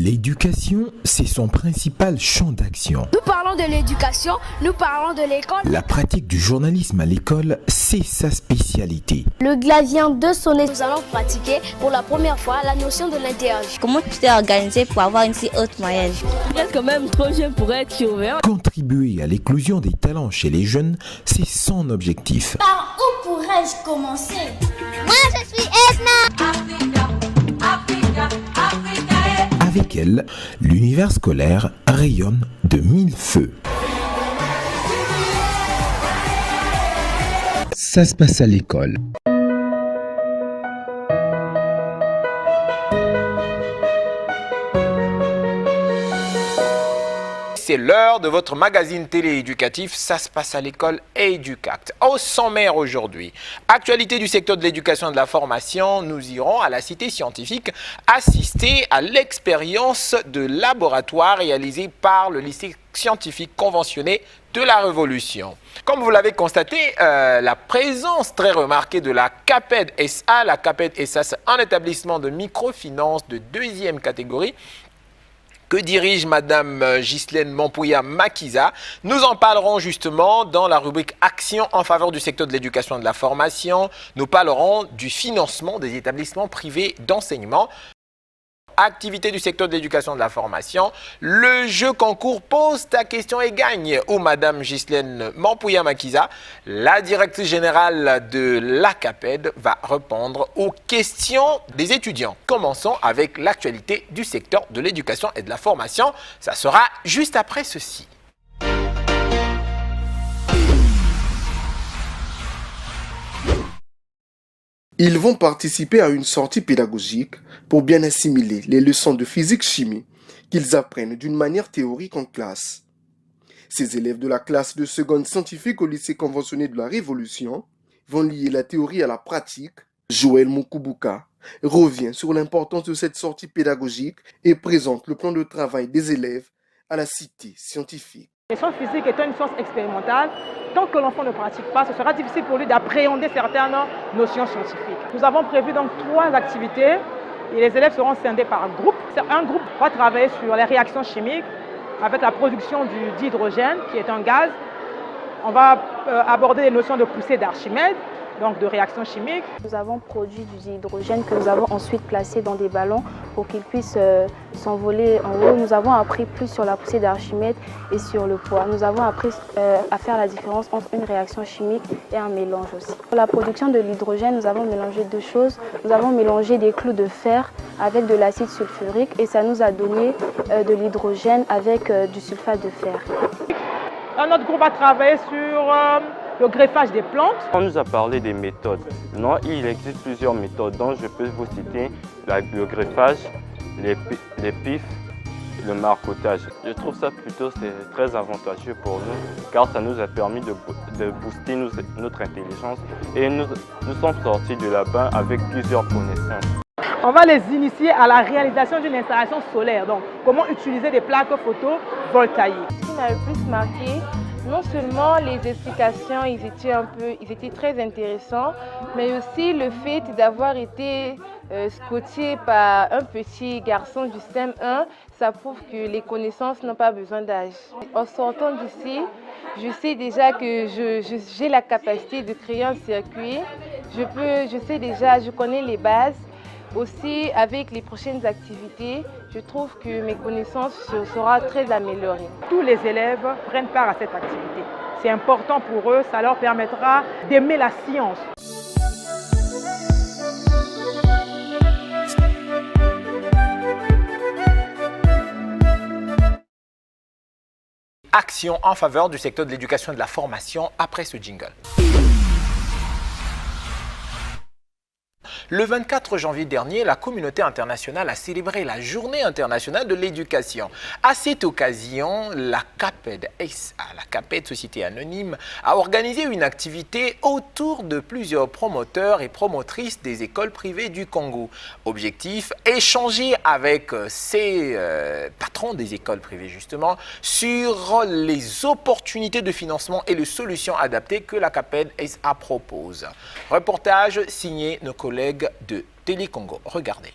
L'éducation, c'est son principal champ d'action. Nous parlons de l'éducation, nous parlons de l'école. La pratique du journalisme à l'école, c'est sa spécialité. Le glas vient de sonner. Nous allons pratiquer pour la première fois la notion de l'interview. Comment tu t'es organisé pour avoir une si haute moyenne? Vous êtes quand même trop jeune pour être surveillant. Contribuer à l'éclosion des talents chez les jeunes, c'est son objectif. Par où pourrais-je commencer? Moi, je suis Edna. Avec elle, l'univers scolaire rayonne de mille feux. Ça se passe à l'école. C'est l'heure de votre magazine télé-éducatif, ça se passe à l'école Educact. Au sommaire aujourd'hui, actualité du secteur de l'éducation et de la formation, nous irons à la cité scientifique assister à l'expérience de laboratoire réalisée par le lycée scientifique conventionné de la Révolution. Comme vous l'avez constaté, la présence très remarquée de la CAPED SA, la CAPED SA c'est un établissement de microfinance de deuxième catégorie, que dirige Madame Ghislaine Mampouya-Makiza. Nous en parlerons justement dans la rubrique Action en faveur du secteur de l'éducation et de la formation. Nous parlerons du financement des établissements privés d'enseignement. Activité du secteur de l'éducation et de la formation. Le jeu concours Pose ta question et gagne où Madame Ghislaine Mampouya-Makiza, la directrice générale de l'ACAPED, va répondre aux questions des étudiants. Commençons avec l'actualité du secteur de l'éducation et de la formation. Ça sera juste après ceci. Ils vont participer à une sortie pédagogique pour bien assimiler les leçons de physique-chimie qu'ils apprennent d'une manière théorique en classe. Ces élèves de la classe de seconde scientifique au lycée conventionné de la Révolution vont lier la théorie à la pratique. Joël Mukubuka revient sur l'importance de cette sortie pédagogique et présente le plan de travail des élèves à la cité scientifique. La science physique étant une science expérimentale, tant que l'enfant ne pratique pas, ce sera difficile pour lui d'appréhender certaines notions scientifiques. Nous avons prévu donc 3 activités et les élèves seront scindés par groupe. Un groupe va travailler sur les réactions chimiques avec la production d'hydrogène, qui est un gaz. On va aborder les notions de poussée d'Archimède, donc de réaction chimique. Nous avons produit du hydrogène que nous avons ensuite placé dans des ballons pour qu'ils puissent s'envoler en haut. Nous avons appris plus sur la poussée d'Archimède et sur le poids. Nous avons appris à faire la différence entre une réaction chimique et un mélange aussi. Pour la production de l'hydrogène, nous avons mélangé 2 choses. Nous avons mélangé des clous de fer avec de l'acide sulfurique et ça nous a donné de l'hydrogène avec du sulfate de fer. Un autre groupe va travailler sur le greffage des plantes. On nous a parlé des méthodes. Non, il existe plusieurs méthodes, dont je peux vous citer le greffage, les pifs, le marcotage. Je trouve ça plutôt très avantageux pour nous, car ça nous a permis de booster notre intelligence et nous sommes sortis de là-bas avec plusieurs connaissances. On va les initier à la réalisation d'une installation solaire. Donc, comment utiliser des plaques photovoltaïques. Ce qui m'a le plus marqué, non seulement les explications, ils étaient très intéressants, mais aussi le fait d'avoir été scotché par un petit garçon du CM1, ça prouve que les connaissances n'ont pas besoin d'âge. En sortant d'ici, je sais déjà que j'ai la capacité de créer un circuit. Je connais les bases. Aussi, avec les prochaines activités, je trouve que mes connaissances seront très améliorées. Tous les élèves prennent part à cette activité. C'est important pour eux, ça leur permettra d'aimer la science. Action en faveur du secteur de l'éducation et de la formation après ce jingle. Le 24 janvier dernier, la communauté internationale a célébré la Journée internationale de l'éducation. À cette occasion, la CAPED SA, la CAPED Société Anonyme, a organisé une activité autour de plusieurs promoteurs et promotrices des écoles privées du Congo. Objectif, échanger avec ces patrons des écoles privées justement sur les opportunités de financement et les solutions adaptées que la CAPED SA propose. Reportage signé nos collègues de Télé Congo. Regardez.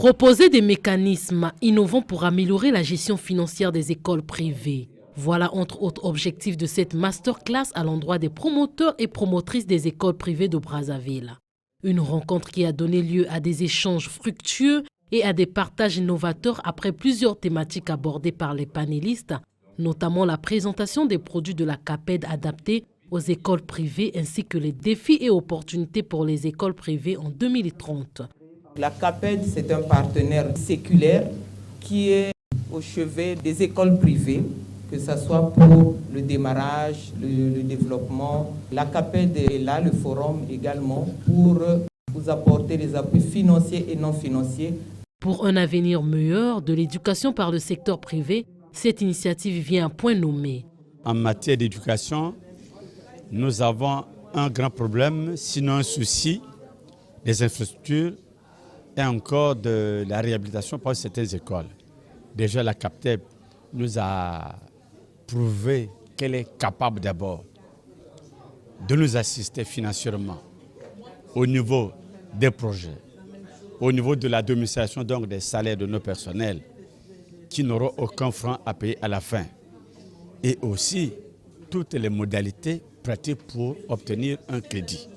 Proposer des mécanismes innovants pour améliorer la gestion financière des écoles privées. Voilà entre autres objectifs de cette masterclass à l'endroit des promoteurs et promotrices des écoles privées de Brazzaville. Une rencontre qui a donné lieu à des échanges fructueux et à des partages innovateurs après plusieurs thématiques abordées par les panélistes, notamment la présentation des produits de la CAPED adaptés aux écoles privées ainsi que les défis et opportunités pour les écoles privées en 2030. La CAPED, c'est un partenaire séculaire qui est au chevet des écoles privées, que ce soit pour le démarrage, le développement. La CAPED est là, le forum également, pour vous apporter des appuis financiers et non financiers. Pour un avenir meilleur de l'éducation par le secteur privé, cette initiative vient à point nommé. En matière d'éducation, nous avons un grand problème, sinon un souci, des infrastructures et encore de la réhabilitation par certaines écoles. Déjà, la CAPED nous a prouvé qu'elle est capable d'abord de nous assister financièrement au niveau des projets, au niveau de l'administration, donc des salaires de nos personnels qui n'auront aucun franc à payer à la fin. Et aussi toutes les modalités pratiques pour obtenir un crédit.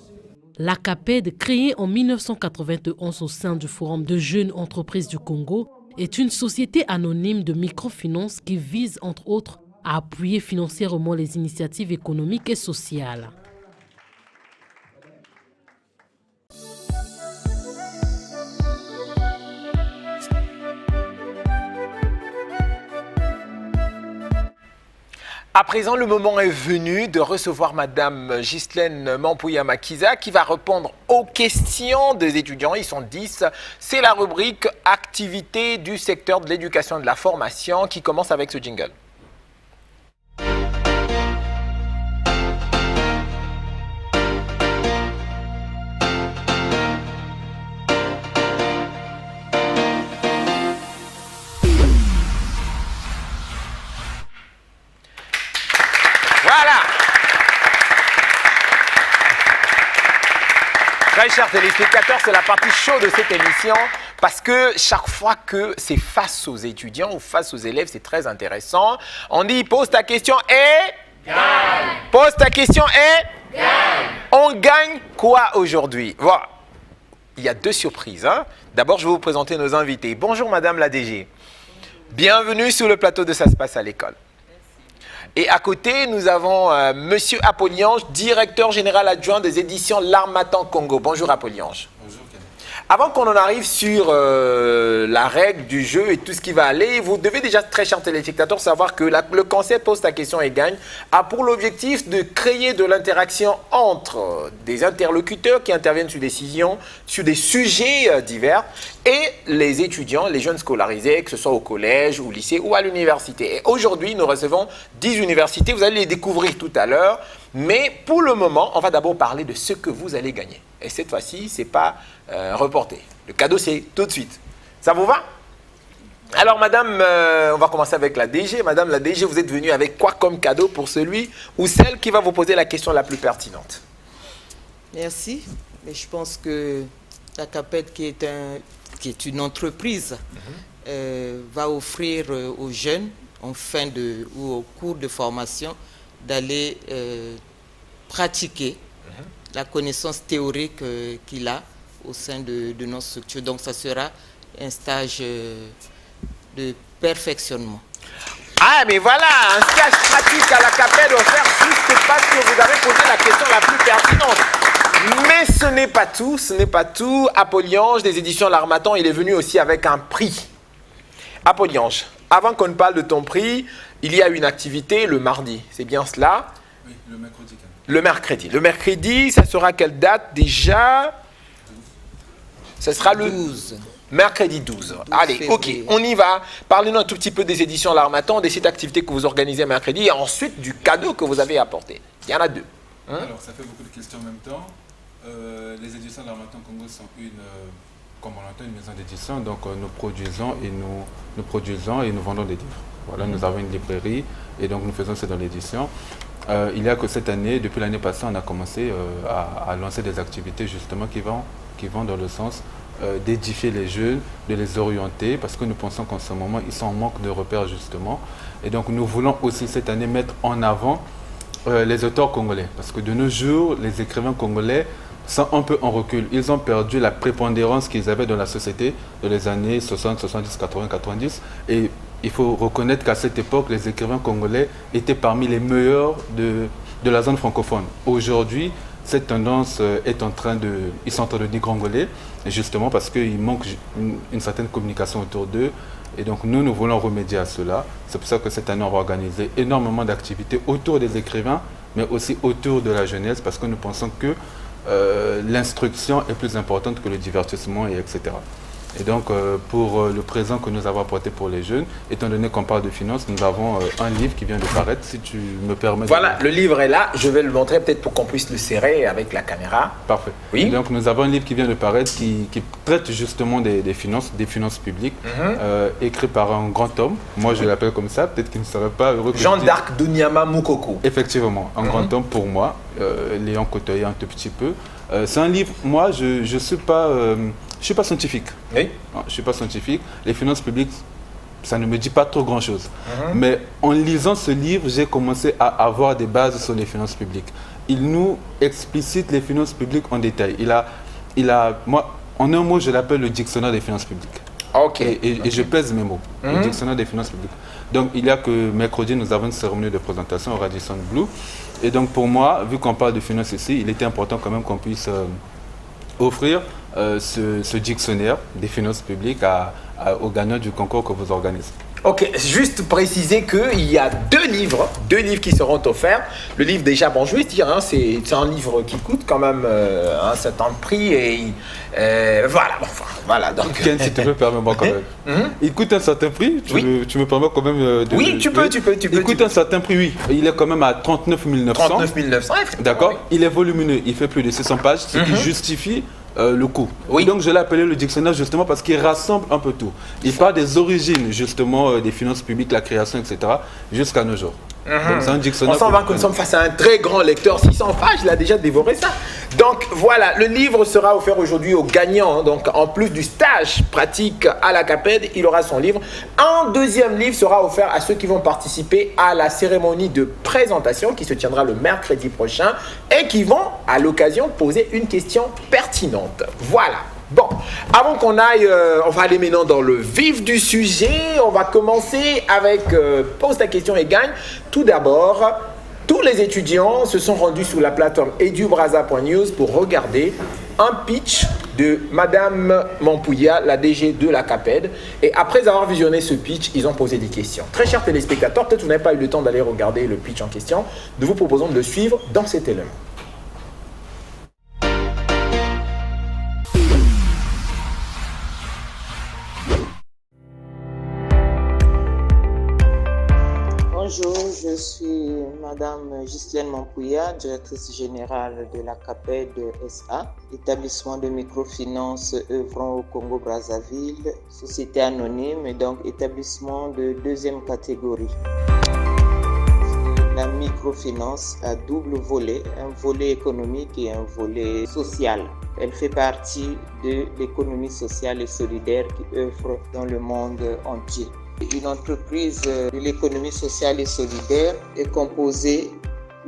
La CAPED, créée en 1991 au sein du Forum de jeunes entreprises du Congo, est une société anonyme de microfinance qui vise entre autres à appuyer financièrement les initiatives économiques et sociales. À présent, le moment est venu de recevoir Madame Ghislaine Mampouya-Makiza qui va répondre aux questions des étudiants. Ils sont 10. C'est la rubrique activités du secteur de l'éducation et de la formation qui commence avec ce jingle. Très chers téléspectateurs, c'est la partie chaude de cette émission parce que chaque fois que c'est face aux étudiants ou face aux élèves, c'est très intéressant. On dit pose ta question et gagne. Pose ta question et gagne. On gagne quoi aujourd'hui? Voilà. Il y a deux surprises. Hein. D'abord, je vais vous présenter nos invités. Bonjour Madame la DG. Bienvenue sur le plateau de Ça se passe à l'école. Et à côté, nous avons Monsieur Apollyange, directeur général adjoint des éditions L'Harmattan Congo. Bonjour Apollyange. Bonjour. Avant qu'on en arrive sur la règle du jeu et tout ce qui va aller, vous devez déjà, très chers téléspectateurs, savoir que le concept Pose ta question et gagne a pour l'objectif de créer de l'interaction entre des interlocuteurs qui interviennent sur des sujets divers et les étudiants, les jeunes scolarisés, que ce soit au collège, au lycée ou à l'université. Et aujourd'hui, nous recevons 10 universités. Vous allez les découvrir tout à l'heure. Mais pour le moment, on va d'abord parler de ce que vous allez gagner. Et cette fois-ci, ce n'est pas reporté. Le cadeau, c'est tout de suite. Ça vous va? Alors, madame, on va commencer avec la DG. Madame la DG, vous êtes venue avec quoi comme cadeau pour celui ou celle qui va vous poser la question la plus pertinente? Merci. Mais je pense que la CAPED, qui est une entreprise, va offrir aux jeunes, ou au cours de formation, d'aller pratiquer la connaissance théorique qu'il a au sein de nos structures. Donc, ça sera un stage de perfectionnement. Ah, mais voilà, un stage pratique à la CAPED offert juste parce que vous avez posé la question la plus pertinente. Mais ce n'est pas tout, ce n'est pas tout. Apollyange des éditions L'Harmattan, il est venu aussi avec un prix. Apollyange, avant qu'on ne parle de ton prix, il y a une activité le mardi, c'est bien cela? Oui, le mercredi. Le mercredi. Le mercredi, ça sera quelle date déjà? Ce sera le 12. Mercredi 12. Allez, février. Ok, on y va. Parlez-nous un tout petit peu des éditions L'Harmattan, de cette activité que vous organisez mercredi et ensuite du cadeau que vous avez apporté. Il y en a deux. Alors, ça fait beaucoup de questions en même temps. Les éditions L'Harmattan Congo sont comme on l'entend, une maison d'édition. Donc, nous produisons et nous vendons des livres. Voilà, nous avons une librairie et donc nous faisons ça dans l'édition. Il y a que cette année, depuis l'année passée, on a commencé à lancer des activités justement qui vont dans le sens d'édifier les jeunes, de les orienter, parce que nous pensons qu'en ce moment, ils sont en manque de repères justement. Et donc nous voulons aussi cette année mettre en avant les auteurs congolais, parce que de nos jours, les écrivains congolais sont un peu en recul. Ils ont perdu la prépondérance qu'ils avaient dans la société dans les années 60, 70, 80, 90. Et il faut reconnaître qu'à cette époque, les écrivains congolais étaient parmi les meilleurs de la zone francophone. Aujourd'hui, cette tendance est en train de dégringoler, justement parce qu'il manque une certaine communication autour d'eux. Et donc nous voulons remédier à cela. C'est pour ça que cette année, on va organiser énormément d'activités autour des écrivains, mais aussi autour de la jeunesse, parce que nous pensons que l'instruction est plus importante que le divertissement, etc. Et donc, pour le présent que nous avons apporté pour les jeunes, étant donné qu'on parle de finances, nous avons un livre qui vient de paraître, si tu me permets. Voilà, le livre est là. Je vais le montrer peut-être pour qu'on puisse le serrer avec la caméra. Parfait. Oui. Et donc, nous avons un livre qui vient de paraître qui traite justement des finances publiques, écrit par un grand homme. Moi, je l'appelle comme ça. Peut-être qu'il ne serait pas heureux. Jean d'Arc Dunyama Mukoko. Effectivement, un grand homme pour moi, l'ayant côtoyé un tout petit peu. C'est un livre, moi, je ne suis pas... je ne suis pas scientifique. Oui. Je ne suis pas scientifique. Les finances publiques, ça ne me dit pas trop grand-chose. Mais en lisant ce livre, j'ai commencé à avoir des bases sur les finances publiques. Il nous explicite les finances publiques en détail. Moi, en un mot, je l'appelle le dictionnaire des finances publiques. Ok. Et je pèse mes mots. Le dictionnaire des finances publiques. Donc, il y a que mercredi, nous avons une cérémonie de présentation au Radisson Blu. Et donc, pour moi, vu qu'on parle de finances ici, il était important quand même qu'on puisse offrir ce dictionnaire des finances publiques aux gagnants du concours que vous organisez. Ok, juste préciser qu'il y a deux livres qui seront offerts. Le livre déjà, bon je vais dire, c'est un livre qui coûte quand même un certain prix et voilà. Donc. Ken, si tu veux, permets-moi quand même. Il coûte un certain prix, tu me permets quand même de... Oui, tu peux. Il coûte un certain prix, oui. Il est quand même à 39 900. 39 900, d'accord. Oui. Il est volumineux, il fait plus de 600 pages, ce qui justifie le coût. Oui. Donc je l'ai appelé le dictionnaire justement parce qu'il rassemble un peu tout. Il parle des origines justement des finances publiques, la création, etc. jusqu'à nos jours. Donc c'est un dictionnaire. On s'en va que nous sommes face à un très grand lecteur, 600 pages, il a déjà dévoré ça. Donc voilà, le livre sera offert aujourd'hui aux gagnants. Donc en plus du stage pratique à la CAPED, il aura son livre. Un deuxième livre sera offert à ceux qui vont participer à la cérémonie de présentation qui se tiendra le mercredi prochain et qui vont à l'occasion poser une question pertinente. Voilà. Bon, avant qu'on aille, on va aller maintenant dans le vif du sujet. On va commencer avec pose ta question et gagne. Tout d'abord, tous les étudiants se sont rendus sur la plateforme edubraza.news pour regarder un pitch de Madame Mampouya, la DG de la CAPED. Et après avoir visionné ce pitch, ils ont posé des questions. Très chers téléspectateurs, peut-être vous n'avez pas eu le temps d'aller regarder le pitch en question. Nous vous proposons de le suivre dans cet élément. Bonjour, je suis Madame Ghislaine Mampouya, directrice générale de la CAPED SA, établissement de microfinance œuvrant au Congo-Brazzaville, société anonyme et donc établissement de deuxième catégorie. La microfinance a double volet, un volet économique et un volet social. Elle fait partie de l'économie sociale et solidaire qui œuvre dans le monde entier. Une entreprise de l'économie sociale et solidaire est composée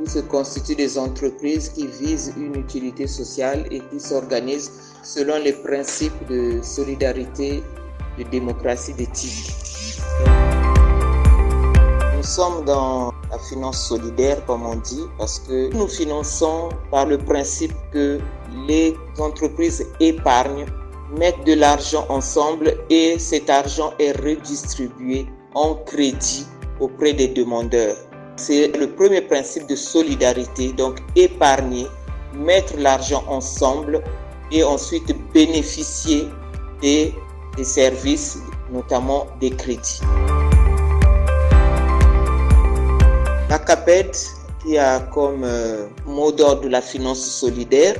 ou se constitue des entreprises qui visent une utilité sociale et qui s'organisent selon les principes de solidarité, de démocratie, d'éthique. Nous sommes dans la finance solidaire, comme on dit, parce que nous finançons par le principe que les entreprises épargnent, mettent de l'argent ensemble et cet argent est redistribué en crédit auprès des demandeurs. C'est le premier principe de solidarité, donc épargner, mettre l'argent ensemble et ensuite bénéficier des services, notamment des crédits. La CAPED, qui a comme mot d'ordre de la finance solidaire,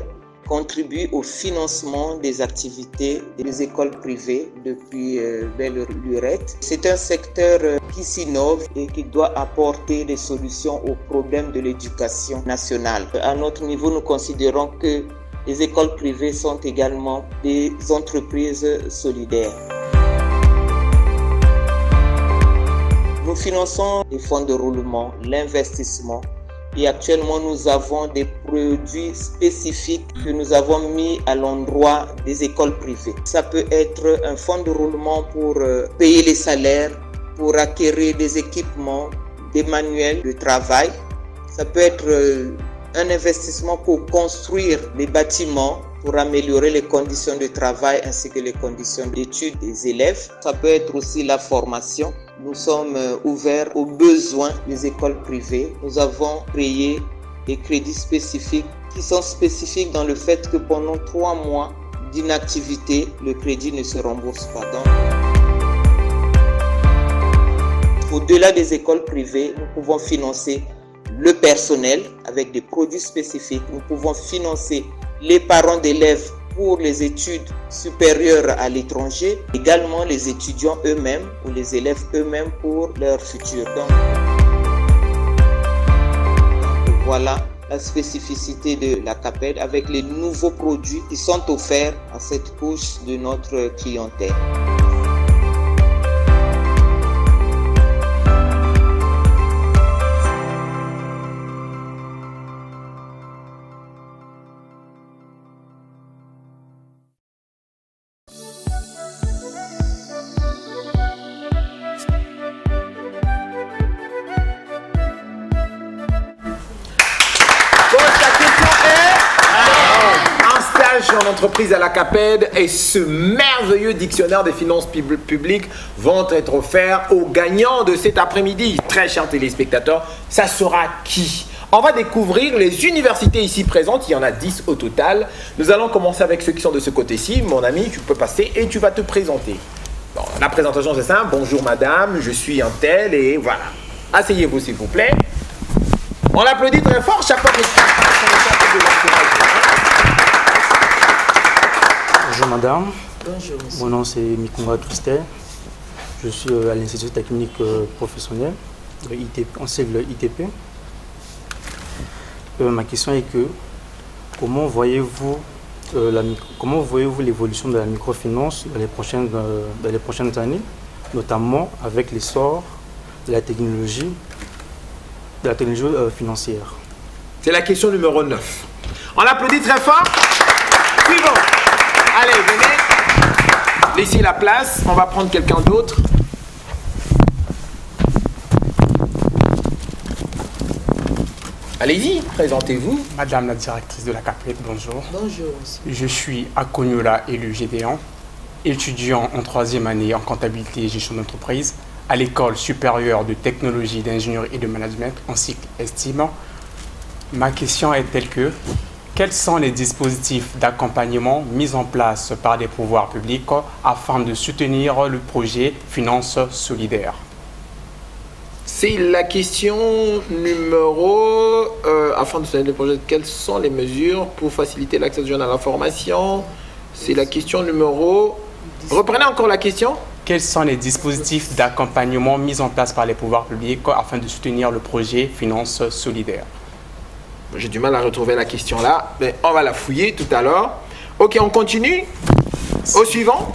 contribue au financement des activités des écoles privées depuis belle lurette. C'est un secteur qui s'innove et qui doit apporter des solutions aux problèmes de l'éducation nationale. À notre niveau, nous considérons que les écoles privées sont également des entreprises solidaires. Nous finançons les fonds de roulement, l'investissement et actuellement nous avons des produits spécifiques que nous avons mis à l'endroit des écoles privées. Ça peut être un fonds de roulement pour payer les salaires, pour acquérir des équipements, des manuels de travail. Ça peut être un investissement pour construire des bâtiments, pour améliorer les conditions de travail ainsi que les conditions d'études des élèves. Ça peut être aussi la formation. Nous sommes ouverts aux besoins des écoles privées. Nous avons créé des crédits spécifiques qui sont spécifiques dans le fait que pendant 3 mois d'inactivité, le crédit ne se rembourse pas. Donc, au-delà des écoles privées, nous pouvons financer le personnel avec des produits spécifiques. Nous pouvons financer les parents d'élèves pour les études supérieures à l'étranger, également les étudiants eux-mêmes ou les élèves eux-mêmes pour leur futur. Donc, voilà la spécificité de la CAPED avec les nouveaux produits qui sont offerts à cette couche de notre clientèle. En entreprise à la CAPED et ce merveilleux dictionnaire des finances publiques vont être offerts aux gagnants de cet après-midi. Très chers téléspectateurs, ça sera qui? On va découvrir les universités ici présentes, il y en a 10 au total. Nous allons commencer avec ceux qui sont de ce côté-ci. Mon ami, tu peux passer et tu vas te présenter. Bon, la présentation c'est simple. Bonjour madame, je suis un tel et voilà. Asseyez-vous s'il vous plaît. On l'applaudit très fort chaque fois que Bonjour madame. Bonjour monsieur. Mon nom c'est Mikonga Christel. Je suis à l'Institut technique professionnel, en sigle ITP. Ma question est que comment voyez-vous l'évolution de la microfinance dans les prochaines années, notamment avec l'essor de la technologie financière? C'est la question numéro 9. On applaudit très fort. Suivant. Allez, venez. Laissez la place. On va prendre quelqu'un d'autre. Allez-y, présentez-vous. Madame la directrice de la CAPED, bonjour. Bonjour, monsieur. Je suis Akonyola élu Gédéon, étudiant en 3e année en comptabilité et gestion d'entreprise à l'école supérieure de technologie, d'ingénierie et de management en cycle estime. Ma question est telle que, quels sont les dispositifs d'accompagnement mis en place par des pouvoirs publics afin de soutenir le projet Finances solidaires? C'est la question numéro... afin de soutenir le projet, quelles sont les mesures pour faciliter l'accès des jeunes à l'information? C'est la question numéro... Reprenez encore la question. Quels sont les dispositifs d'accompagnement mis en place par les pouvoirs publics afin de soutenir le projet Finances solidaires? J'ai du mal à retrouver la question là, mais on va la fouiller tout à l'heure. Ok, on continue. Au suivant.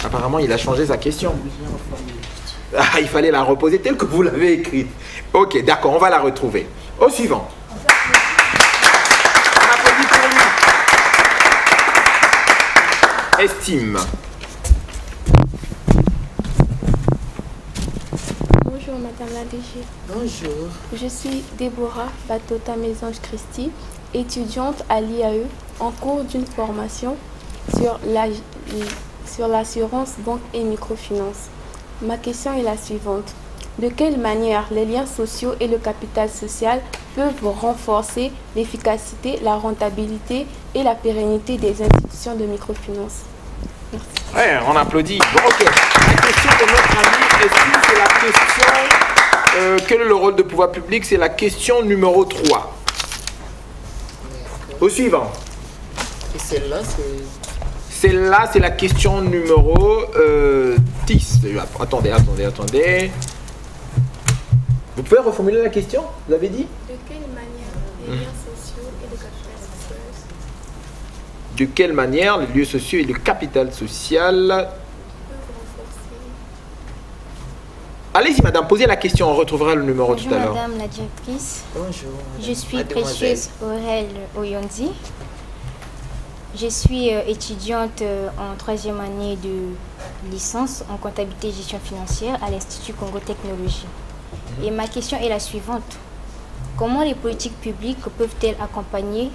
Apparemment, il a changé sa question. Ah, il fallait la reposer telle que vous l'avez écrite. Ok, d'accord, on va la retrouver. Au suivant. On applaudit pour lui. Estime. Bonjour Madame la DG. Bonjour. Je suis Déborah Batota Mésange Christie, étudiante à l'IAE en cours d'une formation sur l'assurance banque et microfinance. Ma question est la suivante. De quelle manière les liens sociaux et le capital social peuvent renforcer l'efficacité, la rentabilité et la pérennité des institutions de microfinance? Merci. Ouais, on applaudit. Bon, ok. La question de notre ami, c'est la question... quel est le rôle de pouvoir public? C'est la question numéro 3. Au suivant. Et celle-là, c'est... Celle-là, c'est la question numéro 10. Attendez. Vous pouvez reformuler la question? Vous avez dit? De quelle manière Les liens sociaux et le capital social. De quelle manière les lieux sociaux et le capital social... Allez-y, madame, posez la question, on retrouvera le numéro tout à l'heure. Bonjour, madame la directrice. Bonjour. Je suis Mademoiselle. Précieuse Aurel Oyondi. Je suis étudiante en 3e année de licence en comptabilité et gestion financière à l'Institut Congo Technologie. Et ma question est la suivante. Comment les politiques publiques peuvent-elles accompagner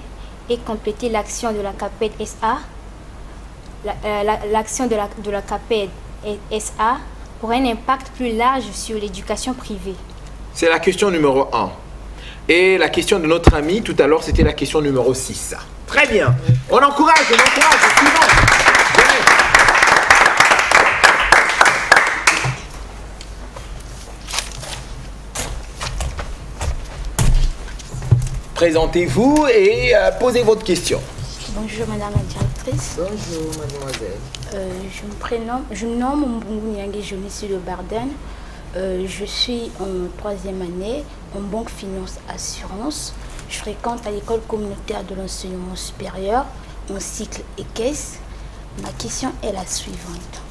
et compléter l'action de la CAPED SA, l'action de la CAPED SA pour un impact plus large sur l'éducation privée? C'est la question numéro 1. Et la question de notre ami, tout à l'heure, c'était la question numéro 6. Très bien. On encourage. Suivant. Présentez-vous et posez votre question. Bonjour madame la directrice. Bonjour mademoiselle. Je me nomme Mbungu Nyange, je suis de Barden. Je suis en 3e année en banque finance assurance. Je fréquente à l'école communautaire de l'enseignement supérieur en cycle et caisse. Ma question est la suivante.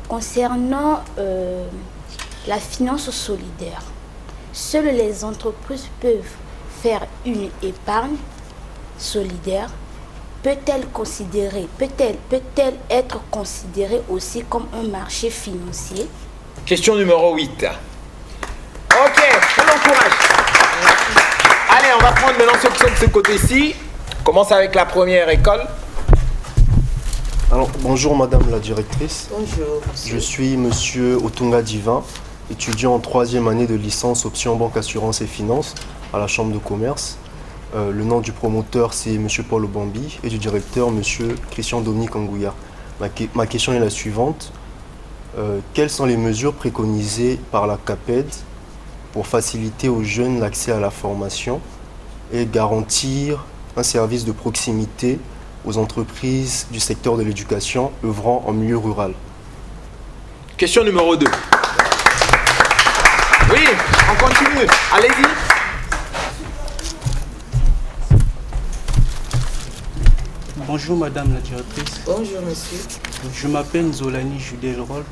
Concernant la finance solidaire, seules les entreprises peuvent faire une épargne solidaire. Peut-elle être considérée aussi comme un marché financier? Question numéro 8. Ok, on encourage. Allez, on va prendre maintenant ceux qui sont de ce côté-ci. On commence avec la première école. Alors, bonjour madame la directrice. Bonjour. Je suis monsieur Otunga Divin, étudiant en 3e année de licence option banque assurance et finance à la chambre de commerce. Le nom du promoteur c'est monsieur Paul Obambi et du directeur monsieur Christian Dominique Angouya. Ma question est la suivante. Quelles sont les mesures préconisées par la CAPED pour faciliter aux jeunes l'accès à la formation et garantir un service de proximité aux entreprises du secteur de l'éducation œuvrant en milieu rural? Question numéro 2. Oui, on continue. Allez-y. Bonjour madame la directrice. Bonjour monsieur. Je m'appelle Zolani Judelrol,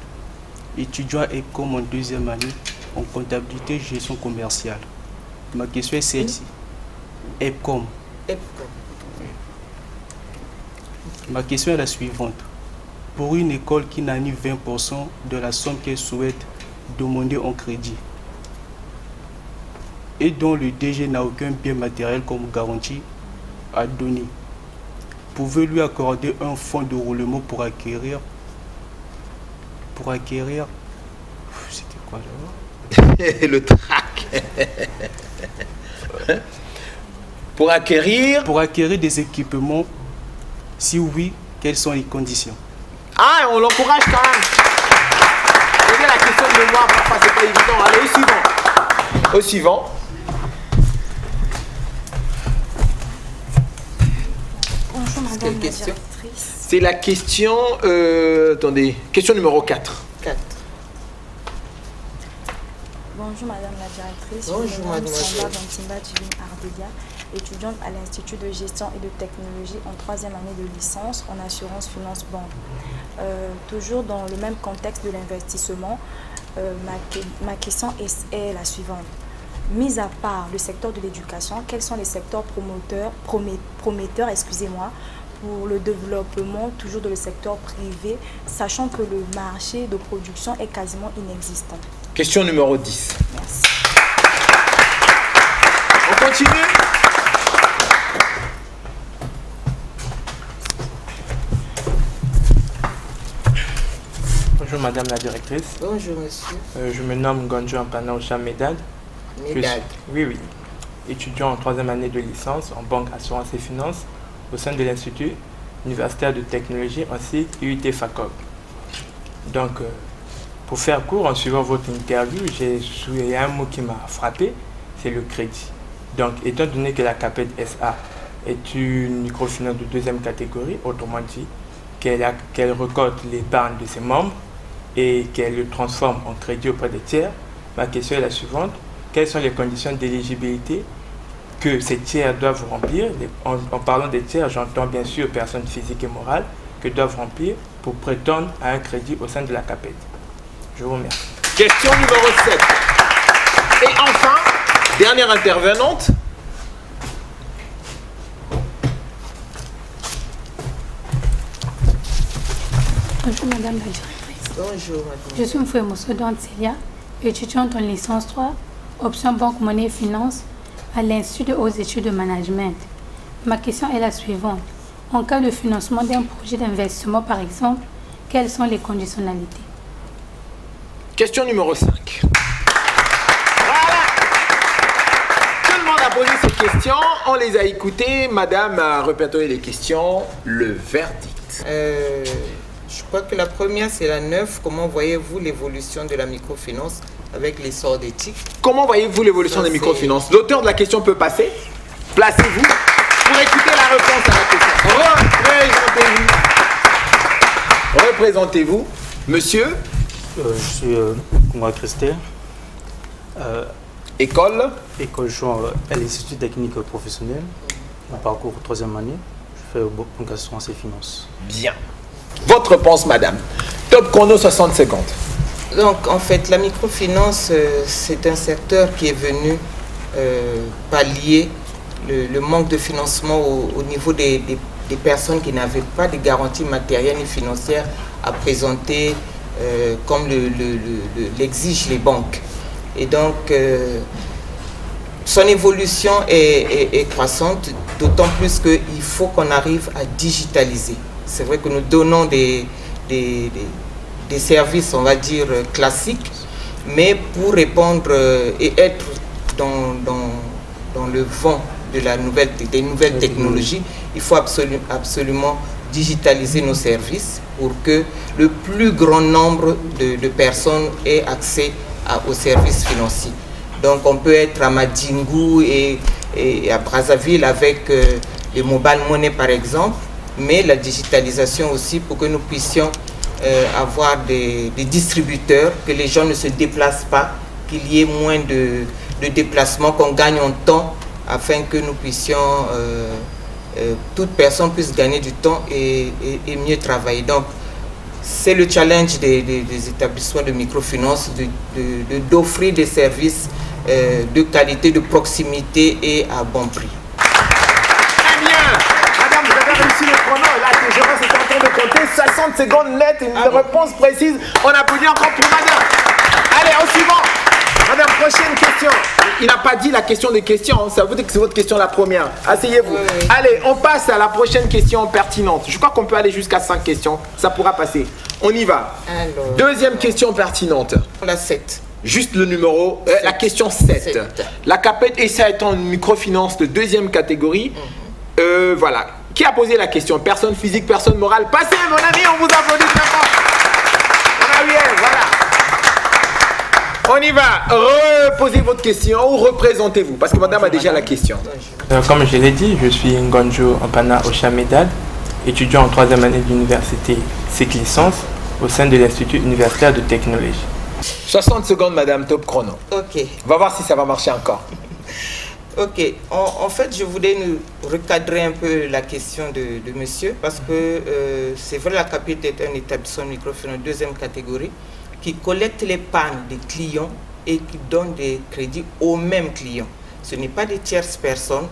étudiant à EPCOM en 2e année en comptabilité et gestion commerciale. Ma question est celle-ci. EPCOM. Ma question est la suivante. Pour une école qui n'a ni 20% de la somme qu'elle souhaite demander en crédit et dont le DG n'a aucun bien matériel comme garantie à donner, pouvez lui accorder un fonds de roulement pour acquérir c'était quoi là? Le trac. Pour acquérir des équipements. Si oui, quelles sont les conditions? Ah, on l'encourage quand même. Posez la question de mémoire, parfois c'est pas évident. Allez, au suivant. Bonjour madame la directrice. C'est la question, attendez, question numéro 4. Bonjour madame la directrice. Bonjour mademoiselle. Samba Bantimba Divine Ardelia, étudiante à l'Institut de gestion et de technologie en 3e année de licence en assurance finance banque. Toujours dans le même contexte de l'investissement, ma question est la suivante. Mis à part le secteur de l'éducation, quels sont les secteurs prometteurs, pour le développement toujours de le secteur privé, sachant que le marché de production est quasiment inexistant? Question numéro 10. Merci. On continue. Bonjour madame la directrice. Bonjour monsieur. Je me nomme Gonjo Ampana Ocha Medad. Oui. Étudiant en 3e année de licence en banque, assurance et finance au sein de l'Institut universitaire de technologie ainsi UIT FACOB. Donc, pour faire court, en suivant votre interview, il y a un mot qui m'a frappé, c'est le crédit. Donc, étant donné que la CAPED SA est une microfinance de 2e catégorie, autrement dit, qu'elle récolte l'épargne de ses membres et qu'elle le transforme en crédit auprès des tiers, ma question est la suivante. Quelles sont les conditions d'éligibilité que ces tiers doivent remplir. En parlant des tiers, j'entends bien sûr personnes physiques et morales que doivent remplir pour prétendre à un crédit au sein de la CAPED. Je vous remercie. Question numéro 7. Et enfin, dernière intervenante. Bonjour Madame la directrice. Bonjour Madame. Je suis Mfoué Moussoudante Célia, étudiante en licence 3, option banque, monnaie et finance à l'Institut de hautes études de management. Ma question est la suivante. En cas de financement d'un projet d'investissement par exemple, quelles sont les conditionnalités? Question numéro 5. Voilà. Tout le monde a posé ses questions, on les a écoutées. Madame a répertorié les questions. Le verdict. Je crois que la première, c'est la 9. Comment voyez-vous l'évolution de la microfinance avec l'essor d'éthique? Comment voyez-vous l'évolution des microfinances? L'auteur de la question peut passer. Placez-vous pour écouter la réponse à la question. Représentez-vous. Monsieur? Je suis Conrad Christel. École? École, je suis à l'Institut technique professionnel. Mon parcours 3e année. Je fais banque assurance et finance. Bien. Votre réponse, madame. Top chrono, 60 secondes. Donc, en fait, la microfinance, c'est un secteur qui est venu pallier le manque de financement au niveau des personnes qui n'avaient pas de garantie matérielle et financière à présenter comme l'exigent les banques. Et donc, son évolution est croissante, d'autant plus qu'il faut qu'on arrive à digitaliser. C'est vrai que nous donnons des services, on va dire, classiques, mais pour répondre et être dans le vent des nouvelles technologies, il faut absolument digitaliser nos services pour que le plus grand nombre de personnes aient accès aux services financiers. Donc on peut être à Madingu et à Brazzaville avec les mobile money par exemple, mais la digitalisation aussi pour que nous puissions avoir des distributeurs, que les gens ne se déplacent pas, qu'il y ait moins de déplacements, qu'on gagne en temps afin que nous puissions, toute personne puisse gagner du temps et mieux travailler. Donc c'est le challenge des établissements de microfinance d'offrir des services de qualité, de proximité et à bon prix. Très bien. Madame, vous avez réussi le chrono. Là, le gérant est en train de compter 60 secondes nettes, une réponse précise. On applaudit encore pour madame. Allez, au suivant. Madame, prochaine question. Il n'a pas dit la question des questions. Ça veut dire que c'est votre question la première. Asseyez-vous. Oui. Allez, on passe à la prochaine question pertinente. Je crois qu'on peut aller jusqu'à 5 questions. Ça pourra passer. On y va. Alors, deuxième question pertinente. La 7. Juste le numéro, la question 7. La CAPED, et ça étant une microfinance de deuxième catégorie, voilà. Qui a posé la question? Personne physique, personne morale. Passez, mon ami, on vous applaudit très fort. Voilà. On y va. Reposez votre question ou représentez-vous, parce que madame a déjà la question. Comme je l'ai dit, je suis Ngonjo Ampana Oshamedad, étudiant en 3e année de l'université cycle licence au sein de l'Institut universitaire de technologie. 60 secondes, madame, top chrono. Ok. On va voir si ça va marcher encore. Ok. En fait, je voulais nous recadrer un peu la question de monsieur, parce que c'est vrai, la CAPED est un établissement microfinance de deuxième catégorie qui collecte les pannes des clients et qui donne des crédits aux mêmes clients. Ce n'est pas des tierces personnes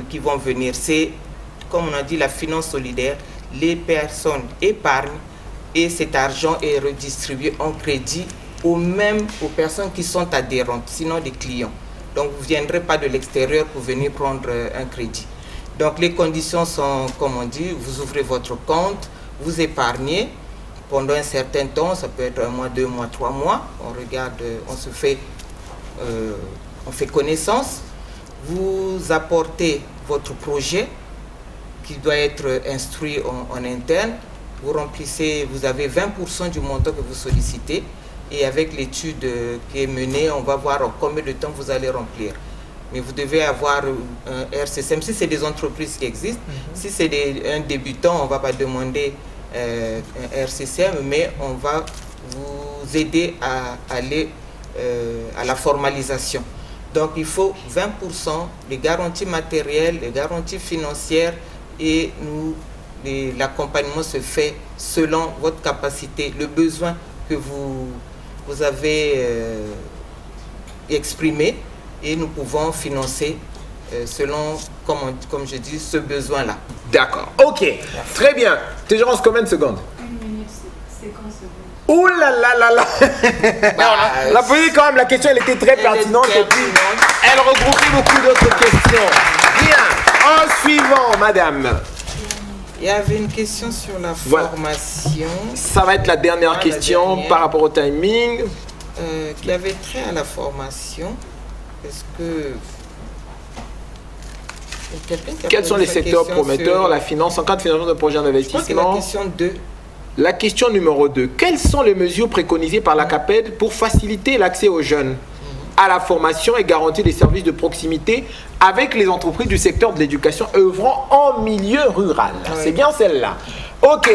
qui vont venir. C'est, comme on a dit, la finance solidaire. Les personnes épargnent et cet argent est redistribué en crédit aux personnes qui sont adhérentes, sinon des clients. Donc vous ne viendrez pas de l'extérieur pour venir prendre un crédit. Donc les conditions sont, comme on dit, vous ouvrez votre compte, vous épargnez pendant un certain temps, ça peut être 1 mois, 2 mois, 3 mois. On regarde, on fait connaissance. Vous apportez votre projet qui doit être instruit en interne. Vous remplissez, vous avez 20% du montant que vous sollicitez. Et avec l'étude qui est menée, on va voir en combien de temps vous allez remplir. Mais vous devez avoir un RCCM, si c'est des entreprises qui existent. Si c'est un débutant, on ne va pas demander un RCCM, mais on va vous aider à aller à la formalisation. Donc il faut 20%, les garanties matérielles, les garanties financières et l'accompagnement se fait selon votre capacité, le besoin que vous avez exprimé et nous pouvons financer selon, comme je dis, ce besoin-là. D'accord, ok, très bien. Tégérance, combien de secondes? 1 minute, 50 secondes. Ouh là là là là. La police, quand même, la question, elle était très pertinente et puis elle regroupait beaucoup d'autres questions. Bien, en suivant, madame. Il y avait une question sur la formation. Ça va être la dernière question par rapport au timing. Qui avait trait à la formation. Est-ce que... Quels sont les secteurs prometteurs, la finance, en cas de financement de projets d'investissement? La question 2. La question numéro 2. Quelles sont les mesures préconisées par la CAPED pour faciliter l'accès aux jeunes à la formation et garantir des services de proximité avec les entreprises du secteur de l'éducation œuvrant en milieu rural? C'est bien celle-là. Ok.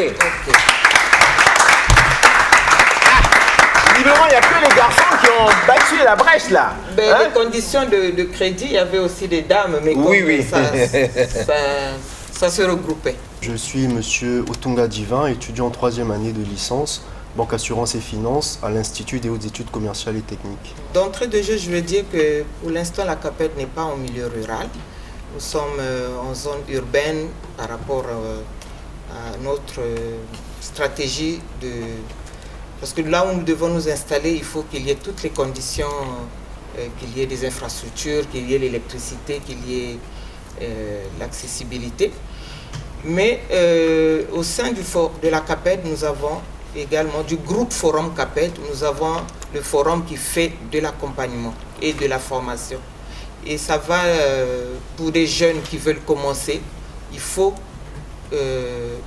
Visiblement, il n'y a que les garçons qui ont battu la brèche là. Les conditions de crédit, il y avait aussi des dames, mais ça se regroupait. Je suis monsieur Otunga Divin, étudiant en 3e année de licence, Banque Assurance et Finances à l'Institut des hautes études commerciales et techniques. D'entrée de jeu, je veux dire que pour l'instant, la CAPED n'est pas en milieu rural. Nous sommes en zone urbaine par rapport à notre stratégie de... Parce que là où nous devons nous installer, il faut qu'il y ait toutes les conditions, qu'il y ait des infrastructures, qu'il y ait l'électricité, qu'il y ait l'accessibilité. Mais au sein de la CAPED, nous avons également du groupe Forum CAPED, nous avons le forum qui fait de l'accompagnement et de la formation. Et ça va pour des jeunes qui veulent commencer, il faut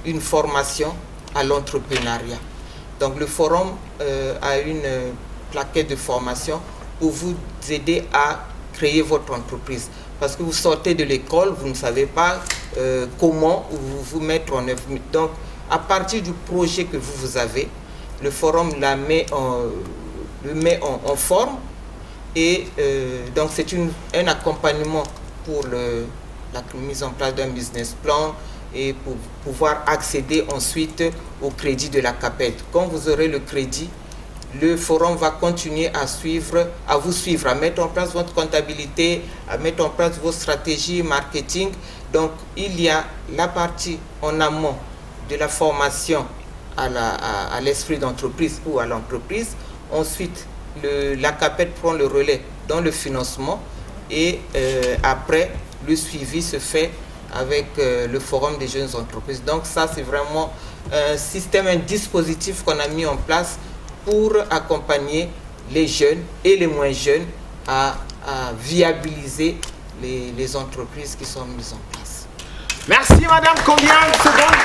une formation à l'entrepreneuriat. Donc le forum a une plaquette de formation pour vous aider à créer votre entreprise. Parce que vous sortez de l'école, vous ne savez pas comment vous mettre en œuvre. Donc à partir du projet que vous avez, le forum le met en forme. Et donc c'est un accompagnement pour la mise en place d'un business plan et pour pouvoir accéder ensuite au crédit de la CAPED. Quand vous aurez le crédit, le forum va continuer à vous suivre, à mettre en place votre comptabilité, à mettre en place vos stratégies marketing. Donc il y a la partie en amont de la formation à l'esprit d'entreprise ou à l'entreprise. Ensuite, la CAPED prend le relais dans le financement et après, le suivi se fait avec le Forum des jeunes entreprises. Donc ça, c'est vraiment un système, un dispositif qu'on a mis en place pour accompagner les jeunes et les moins jeunes à viabiliser les entreprises qui sont mises en place. Merci madame, combien de secondes?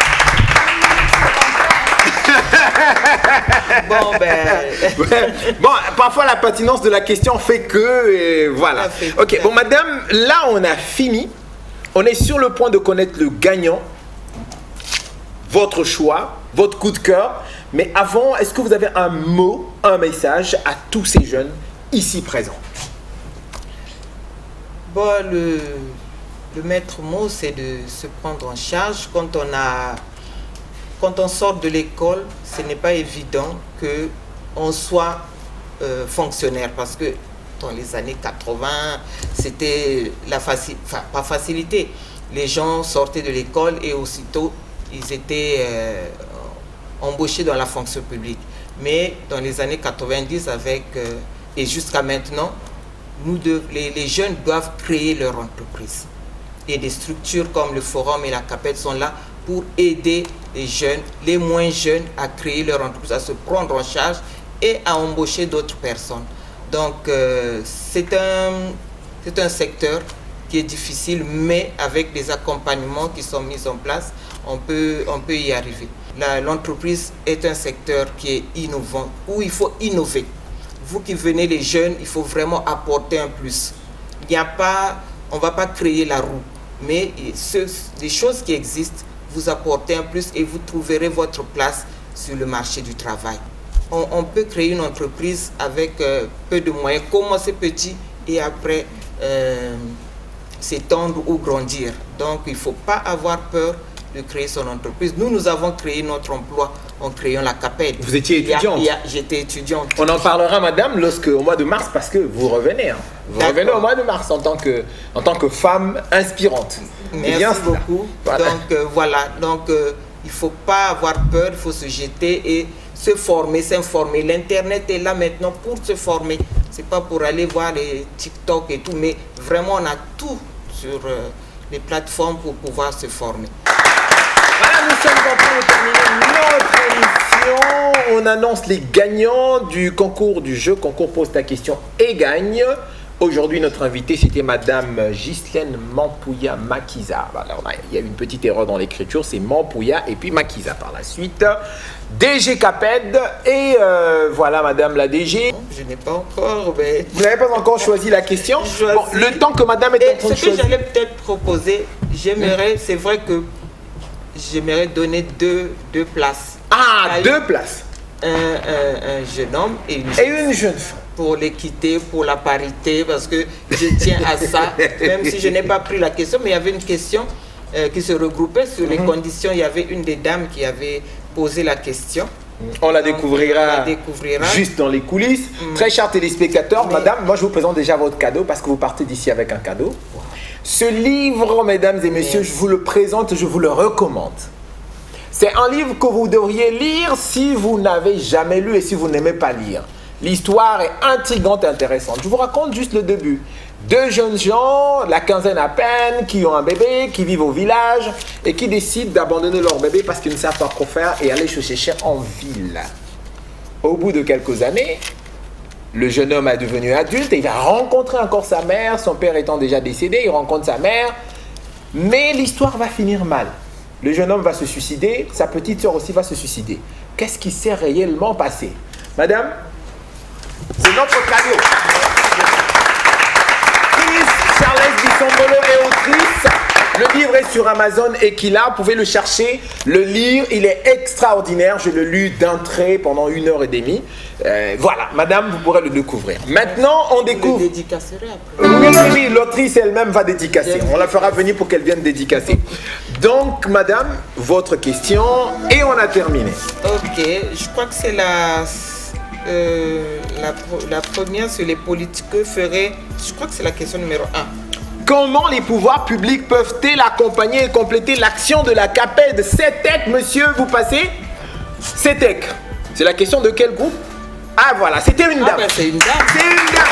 Bon, parfois la pertinence de la question fait que, voilà. Ok, bon madame, là on a fini. On est sur le point de connaître le gagnant, votre choix, votre coup de cœur. Mais avant, est-ce que vous avez un mot, un message à tous ces jeunes ici présents? Bon, le maître mot, c'est de se prendre en charge. Quand on sort de l'école, ce n'est pas évident qu'on soit fonctionnaire parce que dans les années 80, c'était pas facilité. Les gens sortaient de l'école et aussitôt, ils étaient embauchés dans la fonction publique. Mais dans les années 90, et jusqu'à maintenant, les jeunes doivent créer leur entreprise. Et des structures comme le Forum et la CAPED sont là pour aider les jeunes, les moins jeunes, à créer leur entreprise, à se prendre en charge et à embaucher d'autres personnes. Donc, c'est un secteur qui est difficile, mais avec des accompagnements qui sont mis en place, on peut y arriver. L'entreprise est un secteur qui est innovant, où il faut innover. Vous qui venez les jeunes, il faut vraiment apporter un plus. On ne va pas créer la roue, mais des choses qui existent, vous apportez un plus et vous trouverez votre place sur le marché du travail. On peut créer une entreprise avec peu de moyens, commencer petit et après s'étendre ou grandir. Donc il ne faut pas avoir peur de créer son entreprise. Nous avons créé notre emploi en créant la CAPED. Vous étiez étudiante? J'étais étudiante. On en parlera, madame, au mois de mars, parce que vous revenez. Hein. Vous revenez au mois de mars en tant que femme inspirante. Merci beaucoup. Voilà. Donc, voilà. Donc, il ne faut pas avoir peur, il faut se jeter et se former, s'informer. L'Internet est là maintenant pour se former. Ce n'est pas pour aller voir les TikTok et tout, mais vraiment, on a tout sur les plateformes pour pouvoir se former. Voilà, nous sommes en train de terminer notre émission. On annonce les gagnants du concours Pose ta question et gagne. Aujourd'hui, notre invitée, c'était Madame Ghislaine Mampouya Makiza. Alors, il y a eu une petite erreur dans l'écriture, c'est Mampouya et puis Makiza par la suite. DG Caped et voilà Madame la DG. Je n'ai pas encore, mais... Vous n'avez pas encore choisi la question? Bon, le temps que Madame est en train de choisir. Ce que j'allais peut-être proposer, j'aimerais, c'est vrai que j'aimerais donner deux places. Ah, deux places. Un jeune homme et une jeune femme. Pour l'équité, pour la parité, parce que je tiens à ça, même si je n'ai pas pris la question, mais il y avait une question qui se regroupait sur les conditions. Il y avait une des dames qui avait posé la question. On la découvrira juste dans les coulisses. Très chers téléspectateurs, madame, moi je vous présente déjà votre cadeau parce que vous partez d'ici avec un cadeau. Ce livre, mesdames et messieurs, je vous le présente, je vous le recommande. C'est un livre que vous devriez lire si vous n'avez jamais lu et si vous n'aimez pas lire. L'histoire est intrigante et intéressante. Je vous raconte juste le début. Deux jeunes gens, la quinzaine à peine, qui ont un bébé, qui vivent au village et qui décident d'abandonner leur bébé parce qu'ils ne savent pas quoi faire et aller se chercher en ville. Au bout de quelques années, le jeune homme est devenu adulte et il va rencontrer encore sa mère, son père étant déjà décédé, il rencontre sa mère, mais l'histoire va finir mal. Le jeune homme va se suicider, sa petite sœur aussi va se suicider. Qu'est-ce qui s'est réellement passé? Madame, c'est notre cadeau. Charles Bissombolo est autrice. Le livre est sur Amazon et qu'il a, vous pouvez le chercher, le lire, il est extraordinaire. Je l'ai lu d'un trait pendant 1h30. Voilà, madame, vous pourrez le découvrir. Maintenant, on découvre. Vous le dédicacerez après. Oui, l'autrice elle-même va dédicacer. On la fera venir pour qu'elle vienne dédicacer. Donc, madame, votre question et on a terminé. Ok, je crois que c'est la première sur les politiques ferait, je crois que c'est la question numéro 1. Comment les pouvoirs publics peuvent-ils accompagner et compléter l'action de la CAPED? CETEC, monsieur, vous passez? CETEC. C'est la question de quel groupe? Ah voilà, c'était une dame. Ben, c'est une dame. C'est une dame.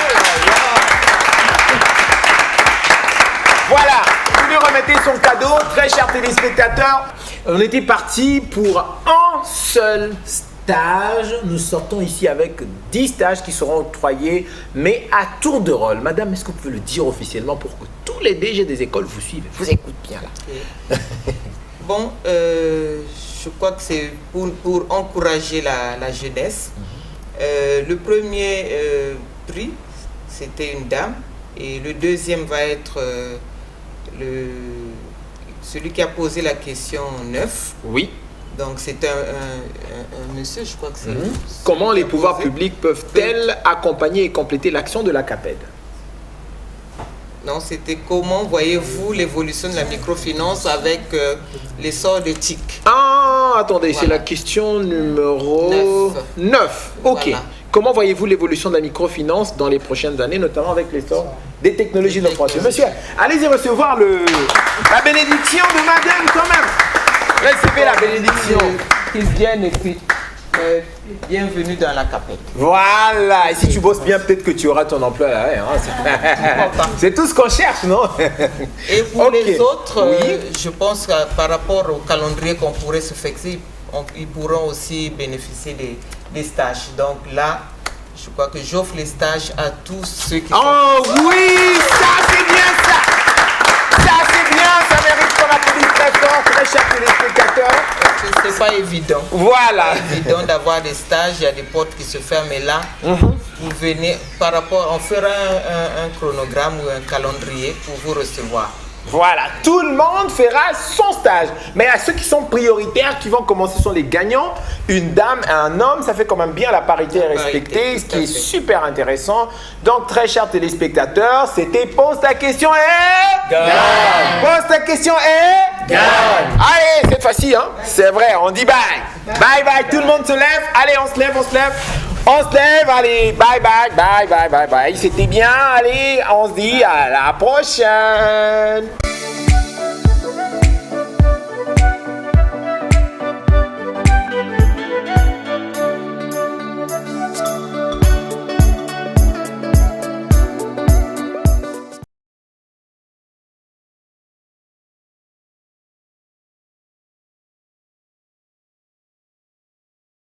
Voilà, vous lui remettez son cadeau, très chers téléspectateurs. On était parti pour un seul stage. Nous sortons ici avec 10 stages qui seront octroyés, mais à tour de rôle. Madame, est-ce que vous pouvez le dire officiellement pour que tous les DG des écoles vous suivent? Vous écoutez bien là. Bon, je crois que c'est pour encourager la jeunesse. Le premier prix, c'était une dame. Et le deuxième va être celui qui a posé la question 9. Oui. Donc c'est un monsieur, je crois que c'est... Comment les pouvoirs publics peuvent-ils accompagner et compléter l'action de la CAPED? Non, c'était comment voyez-vous l'évolution de la microfinance avec l'essor des TIC? Ah, attendez, voilà. C'est la question numéro 9. Ok. Voilà. Comment voyez-vous l'évolution de la microfinance dans les prochaines années, notamment avec l'essor des technologies de l'information? Monsieur, allez-y recevoir la bénédiction de madame quand même. Recevez la bénédiction. Qu'ils viennent et puis bienvenue dans la CAPED. Voilà. Et si tu bosses bien, peut-être que tu auras ton emploi là. Hein. C'est tout ce qu'on cherche, non? Et pour les autres, je pense que par rapport au calendrier qu'on pourrait se fixer, ils pourront aussi bénéficier des stages. Donc là, je crois que j'offre les stages à tous ceux qui sont... Oh oui, ça c'est bien ça. Ça c'est bien, ça mérite qu'on applaudisse très fort, très chers téléspectateurs. C'est pas évident. Voilà. C'est évident d'avoir des stages, il y a des portes qui se ferment et là, vous venez par rapport, on fera un chronogramme ou un calendrier pour vous recevoir. Voilà, tout le monde fera son stage. Mais à ceux qui sont prioritaires, qui vont commencer, sont les gagnants. Une dame et un homme, ça fait quand même bien la parité est respectée, ce qui est super intéressant. Donc, très chers téléspectateurs, c'était Pose ta question et... Gagne. Pose ta question et... Gagne. Allez, cette fois-ci, hein, c'est vrai, on dit bye. Bye bye, tout le monde se lève. Allez, on se lève, on se lève. On se lève, allez, bye bye, bye bye, bye bye. C'était bien, allez, on se dit à la prochaine.